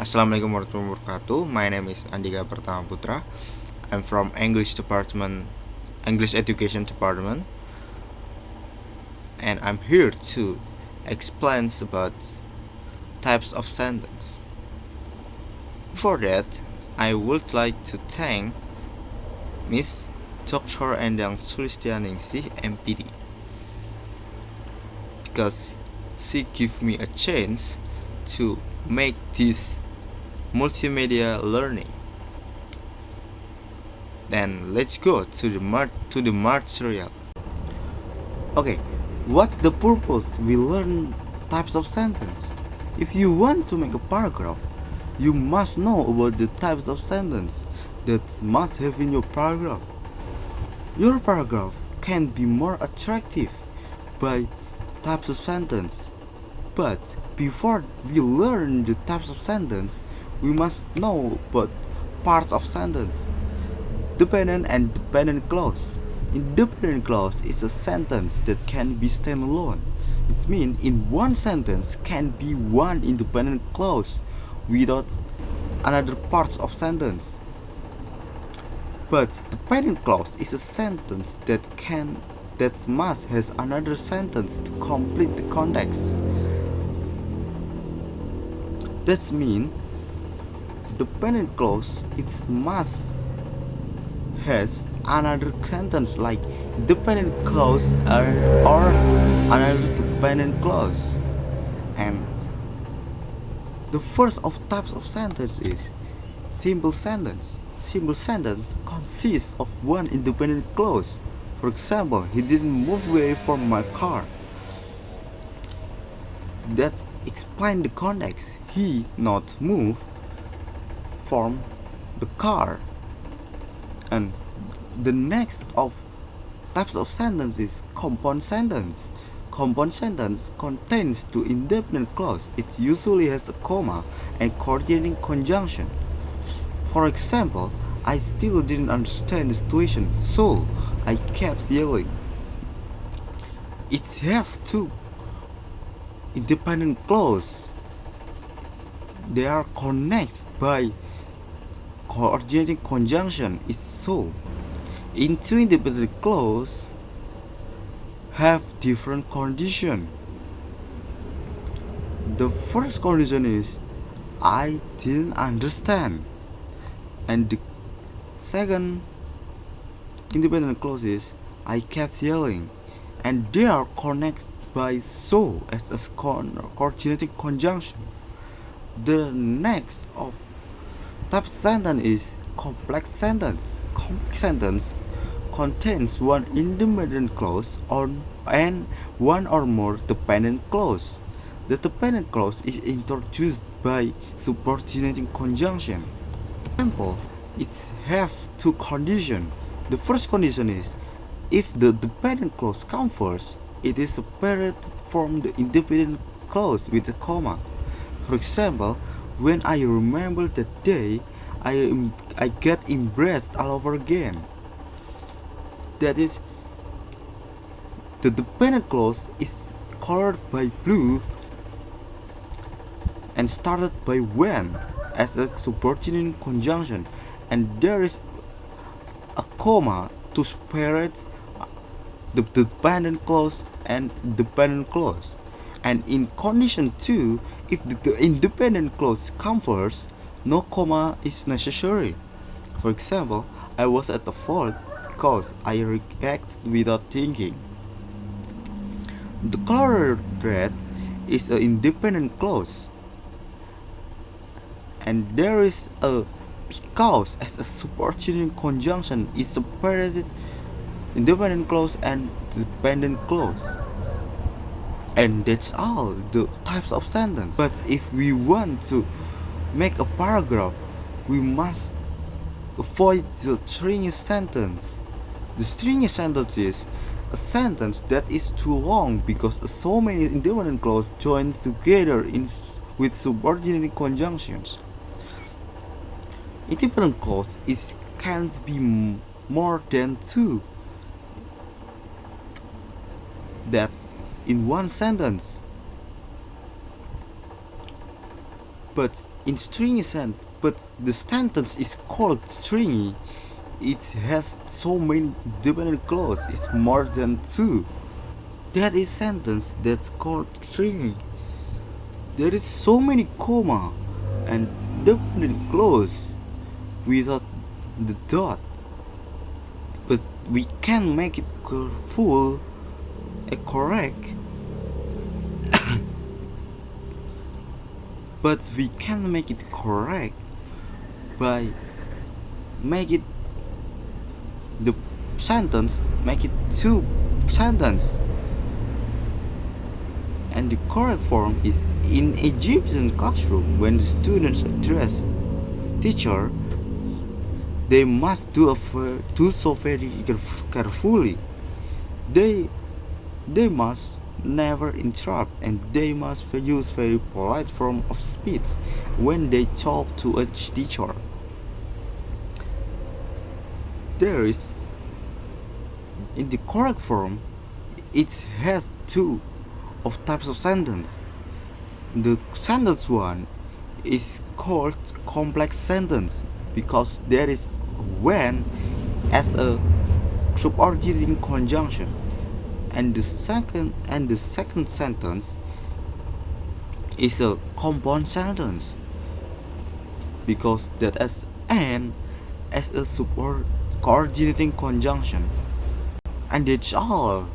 Assalamualaikum warahmatullahi wabarakatuh. My name is Andhika Pratama Putra. I'm from English Education Department, and I'm here to explain about types of sentence. Before that, I would like to thank Miss Dr. Endang Sulistianingsih MPD because she gave me a chance to make this multimedia learning. Then let's go to the material. Okay, what's the purpose we learn types of sentence? If you want to make a paragraph, you must know about the types of sentence that must have in your paragraph. Your paragraph can be more attractive by types of sentence. But before we learn the types of sentence, we must know about parts of sentence. Dependent and dependent clause. Independent clause is a sentence that can be standalone. It means in one sentence can be one independent clause without another parts of sentence. But dependent clause is a sentence that must has another sentence to complete the context. That means dependent clause it must has another sentence like dependent clause or another dependent clause. And the first of types of sentence is simple sentence. Simple sentence consists of one independent clause. For example, he didn't move away from my car. That explain the context. He not move from the car. And the next of types of sentence is compound sentence. Compound sentence contains two independent clauses. It usually has a comma and coordinating conjunction. For example, I still didn't understand the situation, so I kept yelling. It has two independent clauses. They are connected by coordinating conjunction is so. In two independent clauses have different condition. The first condition is I didn't understand, and the second independent clause is I kept yelling, and they are connected by so as a coordinating conjunction. The next of type sentence is complex sentence. Complex sentence contains one independent clause and one or more dependent clause. The dependent clause is introduced by subordinating conjunction. For example, it has two conditions. The first condition is if the dependent clause comes first, it is separated from the independent clause with a comma. For example, when I remember that day, I get embraced all over again. That is, the dependent clause is colored by blue and started by when as a subordinate conjunction, and there is a comma to separate the dependent clause and dependent clause. And in condition 2, if the independent clause comes first, no comma is necessary. For example, I was at the fault because I reacted without thinking. The color red is an independent clause, and there is a because as a subordinate conjunction is separated independent clause and dependent clause. And that's all the types of sentence. But if we want to make a paragraph, we must avoid the stringy sentence. The stringy sentence is a sentence that is too long because so many independent clauses join together with subordinate conjunctions. Independent clause can't be more than two. That in one sentence. But in stringy sentence, but the sentence is called stringy. It has so many dependent clauses. It's more than two. That is sentence that's called stringy. There is so many comma and dependent clause without the dot. But we can make it full, correct. But we can make it correct by make it the sentence, make it two sentence. And the correct form is in Egyptian classroom when the students address teacher, they must do so very carefully. They they must never interrupt and they must use very polite form of speech when they talk to a teacher. There is in the correct form it has two of types of sentence. The sentence one is called complex sentence because there is when as a subordinating conjunction, and the second sentence is a compound sentence because that as and as a coordinating conjunction. And that's all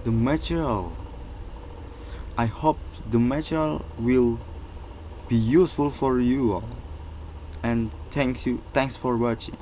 the material. I hope the material will be useful for you all, and thanks for watching.